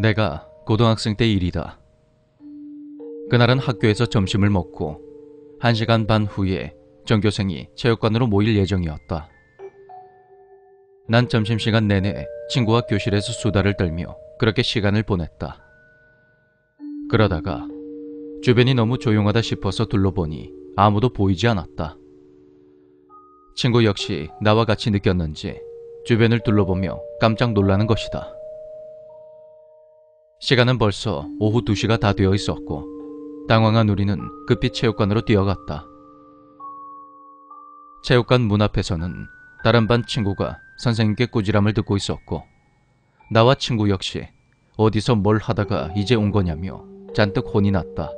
내가 고등학생 때 일이다. 그날은 학교에서 점심을 먹고 1시간 반 후에 전교생이 체육관으로 모일 예정이었다. 난 점심시간 내내 친구와 교실에서 수다를 떨며 그렇게 시간을 보냈다. 그러다가 주변이 너무 조용하다 싶어서 둘러보니 아무도 보이지 않았다. 친구 역시 나와 같이 느꼈는지 주변을 둘러보며 깜짝 놀라는 것이다. 시간은 벌써 오후 2시가 다 되어 있었고 당황한 우리는 급히 체육관으로 뛰어갔다. 체육관 문 앞에서는 다른 반 친구가 선생님께 꾸지람을 듣고 있었고 나와 친구 역시 어디서 뭘 하다가 이제 온 거냐며 잔뜩 혼이 났다.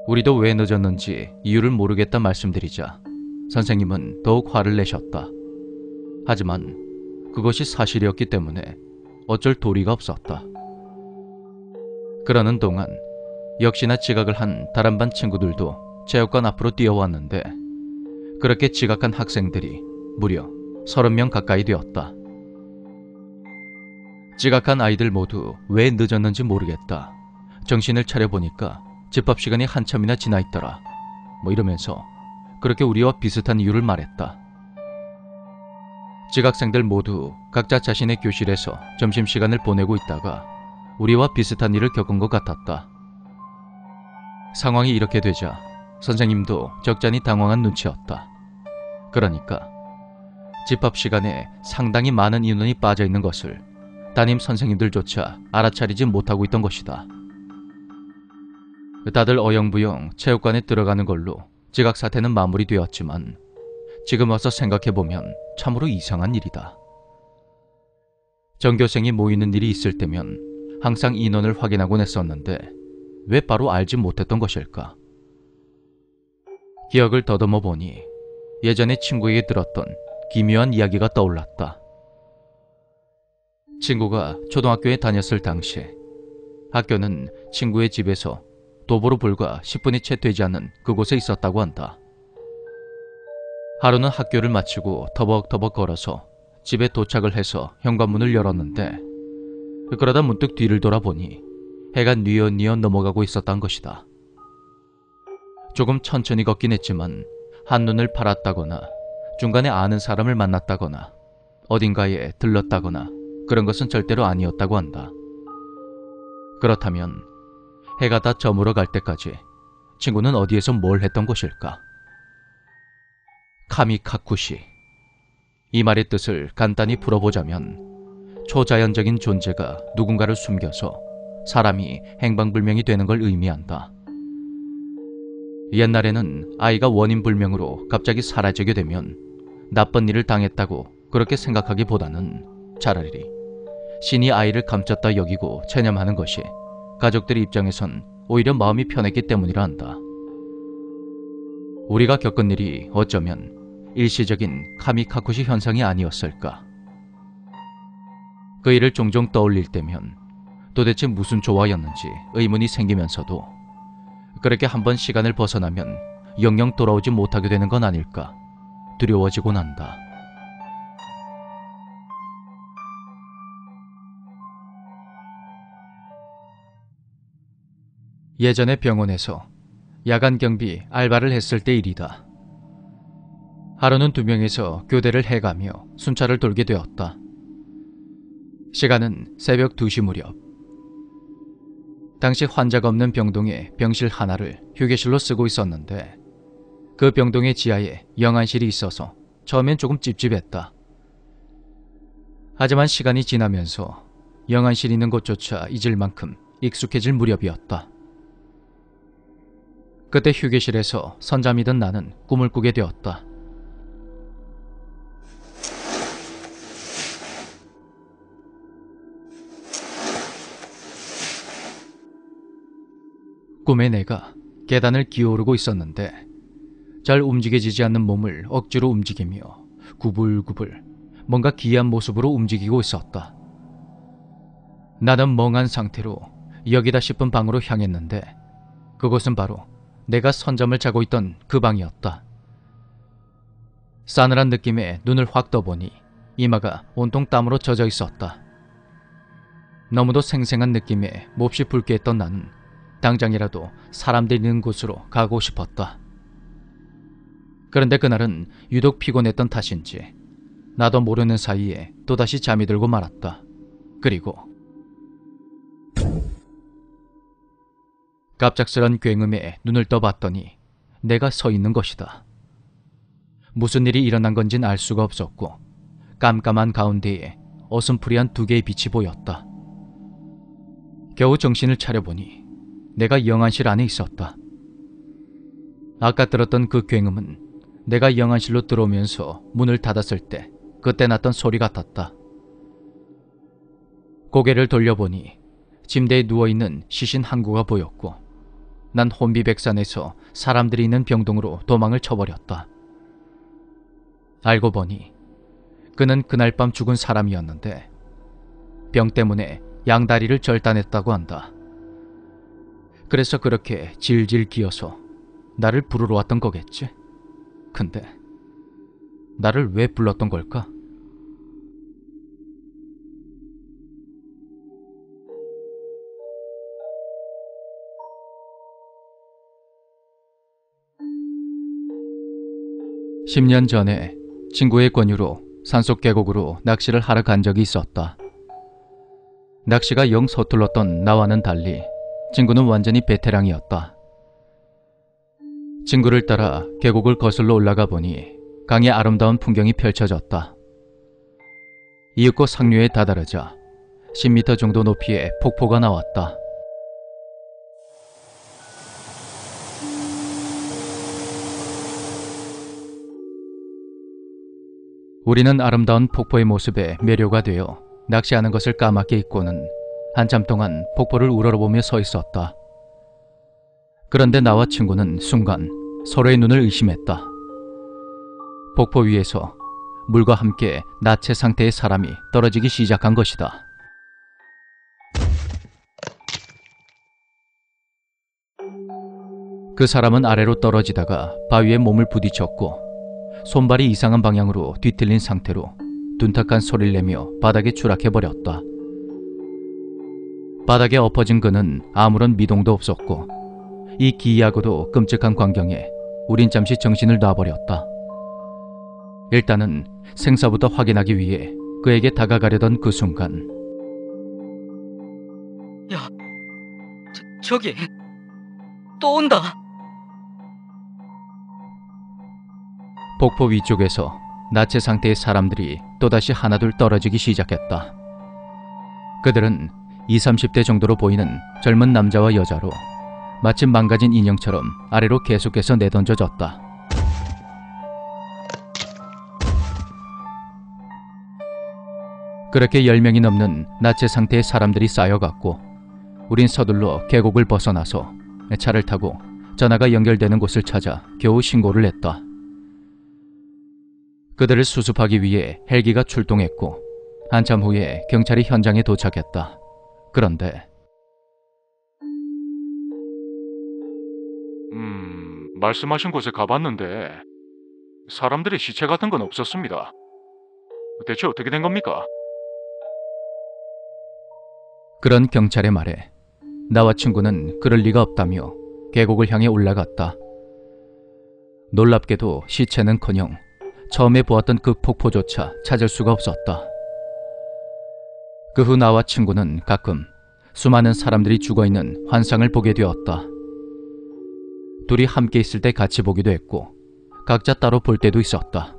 우리도 왜 늦었는지 이유를 모르겠다 말씀드리자 선생님은 더욱 화를 내셨다. 하지만 그것이 사실이었기 때문에 어쩔 도리가 없었다. 그러는 동안 역시나 지각을 한 다른 반 친구들도 체육관 앞으로 뛰어왔는데 그렇게 지각한 학생들이 무려 30명 가까이 되었다. 지각한 아이들 모두 왜 늦었는지 모르겠다. 정신을 차려보니까 집합 시간이 한참이나 지나 있더라. 이러면서 그렇게 우리와 비슷한 이유를 말했다. 지각생들 모두 각자 자신의 교실에서 점심시간을 보내고 있다가 우리와 비슷한 일을 겪은 것 같았다. 상황이 이렇게 되자 선생님도 적잖이 당황한 눈치였다. 그러니까 집합시간에 상당히 많은 인원이 빠져있는 것을 담임 선생님들조차 알아차리지 못하고 있던 것이다. 다들 어영부영 체육관에 들어가는 걸로 지각 사태는 마무리되었지만 지금 와서 생각해보면 참으로 이상한 일이다. 전교생이 모이는 일이 있을 때면 항상 인원을 확인하곤 했었는데 왜 바로 알지 못했던 것일까? 기억을 더듬어 보니 예전에 친구에게 들었던 기묘한 이야기가 떠올랐다. 친구가 초등학교에 다녔을 당시에 학교는 친구의 집에서 도보로 불과 10분이 채 되지 않는 그곳에 있었다고 한다. 하루는 학교를 마치고 터벅터벅 걸어서 집에 도착을 해서 현관문을 열었는데 그러다 문득 뒤를 돌아보니 해가 뉘엿뉘엿 넘어가고 있었던 것이다. 조금 천천히 걷긴 했지만 한눈을 팔았다거나 중간에 아는 사람을 만났다거나 어딘가에 들렀다거나 그런 것은 절대로 아니었다고 한다. 그렇다면 해가 다 저물어 갈 때까지 친구는 어디에서 뭘 했던 것일까? 카미카쿠시. 이 말의 뜻을 간단히 풀어보자면 초자연적인 존재가 누군가를 숨겨서 사람이 행방불명이 되는 걸 의미한다. 옛날에는 아이가 원인불명으로 갑자기 사라지게 되면 나쁜 일을 당했다고 그렇게 생각하기보다는 차라리 신이 아이를 감췄다 여기고 체념하는 것이 가족들 입장에선 오히려 마음이 편했기 때문이라 한다. 우리가 겪은 일이 어쩌면 일시적인 카미카쿠시 현상이 아니었을까? 그 일을 종종 떠올릴 때면 도대체 무슨 조화였는지 의문이 생기면서도 그렇게 한번 시간을 벗어나면 영영 돌아오지 못하게 되는 건 아닐까 두려워지곤 한다. 예전에 병원에서 야간 경비 알바를 했을 때 일이다. 하루는 2명에서 교대를 해가며 순찰을 돌게 되었다. 시간은 새벽 2시 무렵. 당시 환자가 없는 병동에 병실 하나를 휴게실로 쓰고 있었는데 그 병동의 지하에 영안실이 있어서 처음엔 조금 찝찝했다. 하지만 시간이 지나면서 영안실 있는 곳조차 잊을 만큼 익숙해질 무렵이었다. 그때 휴게실에서 선잠이던 나는 꿈을 꾸게 되었다. 꿈에 내가 계단을 기어오르고 있었는데 잘 움직여지지 않는 몸을 억지로 움직이며 구불구불 뭔가 기이한 모습으로 움직이고 있었다. 나는 멍한 상태로 여기다 싶은 방으로 향했는데 그곳은 바로 내가 선잠을 자고 있던 그 방이었다. 싸늘한 느낌에 눈을 확 떠보니 이마가 온통 땀으로 젖어 있었다. 너무도 생생한 느낌에 몹시 불쾌했던 나는 당장이라도 사람들이 있는 곳으로 가고 싶었다. 그런데 그날은 유독 피곤했던 탓인지 나도 모르는 사이에 또다시 잠이 들고 말았다. 그리고 갑작스런 굉음에 눈을 떠봤더니 내가 서 있는 것이다. 무슨 일이 일어난 건진 알 수가 없었고 깜깜한 가운데에 어슴푸레한 두 개의 빛이 보였다. 겨우 정신을 차려보니 내가 영안실 안에 있었다. 아까 들었던 그 굉음은 내가 영안실로 들어오면서 문을 닫았을 때 그때 났던 소리 같았다. 고개를 돌려보니 침대에 누워있는 시신 항구가 보였고 난 혼비백산에서 사람들이 있는 병동으로 도망을 쳐버렸다. 알고 보니 그는 그날 밤 죽은 사람이었는데 병 때문에 양다리를 절단했다고 한다. 그래서 그렇게 질질 기어서 나를 부르러 왔던 거겠지. 근데 나를 왜 불렀던 걸까? (10년) 전에 친구의 권유로 산속 계곡으로 낚시를 하러 간 적이 있었다. 낚시가 영 서툴렀던 나와는 달리 친구는 완전히 베테랑이었다. 친구를 따라 계곡을 거슬러 올라가 보니 강의 아름다운 풍경이 펼쳐졌다. 이윽고 상류에 다다르자 10m 정도 높이의 폭포가 나왔다. 우리는 아름다운 폭포의 모습에 매료가 되어 낚시하는 것을 까맣게 잊고는 한참 동안 폭포를 우러러보며 서 있었다. 그런데 나와 친구는 순간 서로의 눈을 의심했다. 폭포 위에서 물과 함께 나체 상태의 사람이 떨어지기 시작한 것이다. 그 사람은 아래로 떨어지다가 바위에 몸을 부딪혔고 손발이 이상한 방향으로 뒤틀린 상태로 둔탁한 소리를 내며 바닥에 추락해버렸다. 바닥에 엎어진 그는 아무런 미동도 없었고 이 기이하고도 끔찍한 광경에 우린 잠시 정신을 놔버렸다. 일단은 생사부터 확인하기 위해 그에게 다가가려던 그 순간, 야, 저기 또 온다. 폭포 위쪽에서 나체 상태의 사람들이 또다시 하나둘 떨어지기 시작했다. 그들은 20, 30대 정도로 보이는 젊은 남자와 여자로 마치 망가진 인형처럼 아래로 계속해서 내던져졌다. 그렇게 10명이 넘는 나체 상태의 사람들이 쌓여갔고 우린 서둘러 계곡을 벗어나서 차를 타고 전화가 연결되는 곳을 찾아 겨우 신고를 했다. 그들을 수습하기 위해 헬기가 출동했고 한참 후에 경찰이 현장에 도착했다. 그런데 말씀하신 곳에 가봤는데 사람들의 시체 같은 건 없었습니다. 대체 어떻게 된 겁니까? 그런 경찰의 말에 나와 친구는 그럴 리가 없다며 계곡을 향해 올라갔다. 놀랍게도 시체는커녕 처음에 보았던 그 폭포조차 찾을 수가 없었다. 그 후 나와 친구는 가끔 수많은 사람들이 죽어있는 환상을 보게 되었다. 둘이 함께 있을 때 같이 보기도 했고 각자 따로 볼 때도 있었다.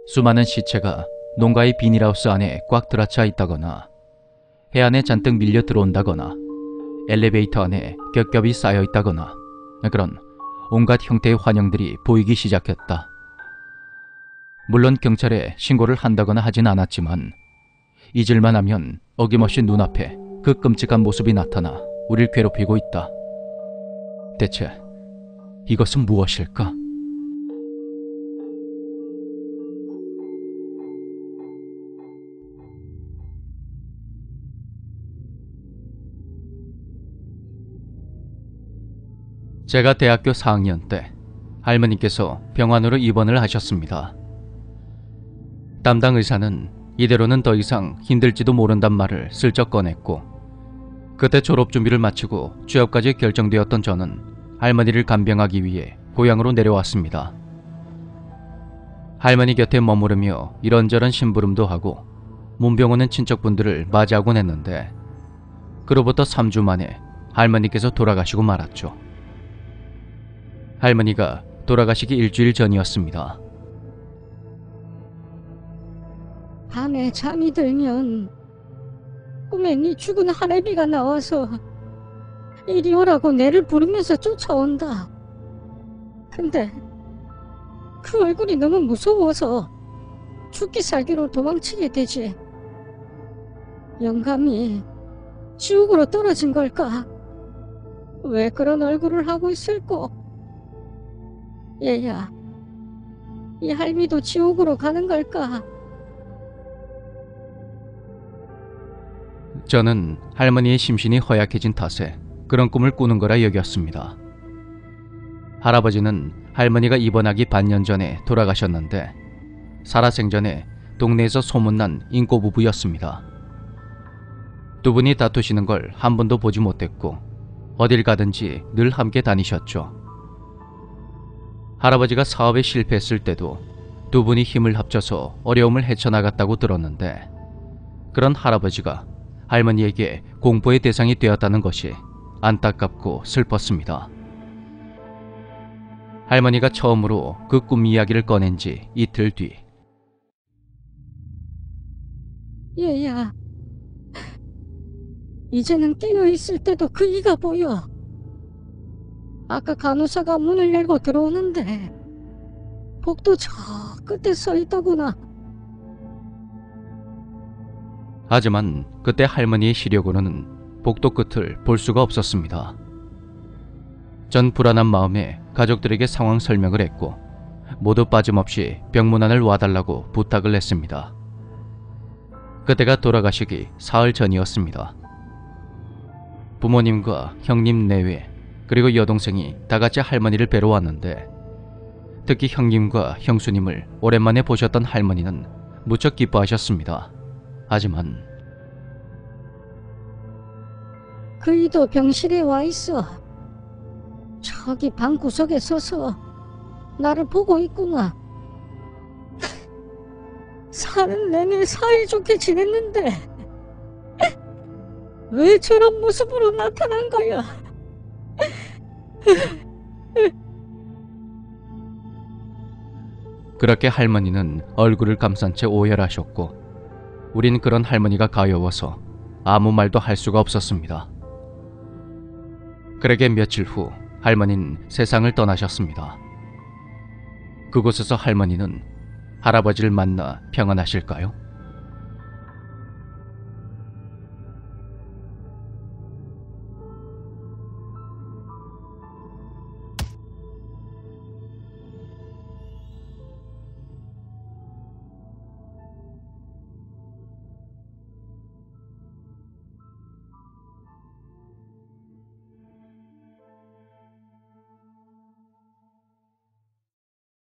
수많은 시체가 농가의 비닐하우스 안에 꽉 들어차 있다거나 해안에 잔뜩 밀려 들어온다거나 엘리베이터 안에 겹겹이 쌓여 있다거나 그런 온갖 형태의 환영들이 보이기 시작했다. 물론 경찰에 신고를 한다거나 하진 않았지만 잊을만 하면 어김없이 눈앞에 그 끔찍한 모습이 나타나 우릴 괴롭히고 있다. 대체 이것은 무엇일까? 제가 대학교 4학년 때 할머니께서 병원으로 입원을 하셨습니다. 담당 의사는 이대로는 더 이상 힘들지도 모른단 말을 슬쩍 꺼냈고, 그때 졸업 준비를 마치고 취업까지 결정되었던 저는 할머니를 간병하기 위해 고향으로 내려왔습니다. 할머니 곁에 머무르며 이런저런 심부름도 하고 문병 오는 친척분들을 맞이하곤 했는데, 그로부터 3주 만에 할머니께서 돌아가시고 말았죠. 할머니가 돌아가시기 일주일 전이었습니다. 밤에 잠이 들면 꿈에 네 죽은 할애비가 나와서 이리 오라고 내를 부르면서 쫓아온다. 근데 그 얼굴이 너무 무서워서 죽기 살기로 도망치게 되지. 영감이 지옥으로 떨어진 걸까? 왜 그런 얼굴을 하고 있을꼬? 얘야, 이 할미도 지옥으로 가는 걸까? 저는 할머니의 심신이 허약해진 탓에 그런 꿈을 꾸는 거라 여겼습니다. 할아버지는 할머니가 입원하기 반년 전에 돌아가셨는데, 살아생전에 동네에서 소문난 인꼬 부부였습니다. 두 분이 다투시는 걸 한 번도 보지 못했고 어딜 가든지 늘 함께 다니셨죠. 할아버지가 사업에 실패했을 때도 두 분이 힘을 합쳐서 어려움을 헤쳐나갔다고 들었는데, 그런 할아버지가 할머니에게 공포의 대상이 되었다는 것이 안타깝고 슬펐습니다. 할머니가 처음으로 그 꿈 이야기를 꺼낸 지 이틀 뒤, 얘야, 이제는 깨어있을 때도 그 이가 보여. 아까 간호사가 문을 열고 들어오는데 복도 저 끝에 서 있더구나. 하지만 그때 할머니의 시력으로는 복도 끝을 볼 수가 없었습니다. 전 불안한 마음에 가족들에게 상황 설명을 했고 모두 빠짐없이 병문안을 와달라고 부탁을 했습니다. 그때가 돌아가시기 사흘 전이었습니다. 부모님과 형님 내외 그리고 여동생이 다같이 할머니를 뵈러 왔는데, 특히 형님과 형수님을 오랜만에 보셨던 할머니는 무척 기뻐하셨습니다. 하지만 그 이도 병실에 와 있어. 저기 방 구석에 서서 나를 보고 있구나. 사는 내내 사이좋게 지냈는데 왜 저런 모습으로 나타난 거야? 그렇게 할머니는 얼굴을 감싼 채 오열하셨고, 우린 그런 할머니가 가여워서 아무 말도 할 수가 없었습니다. 그러게 며칠 후 할머니는 세상을 떠나셨습니다. 그곳에서 할머니는 할아버지를 만나 평안하실까요?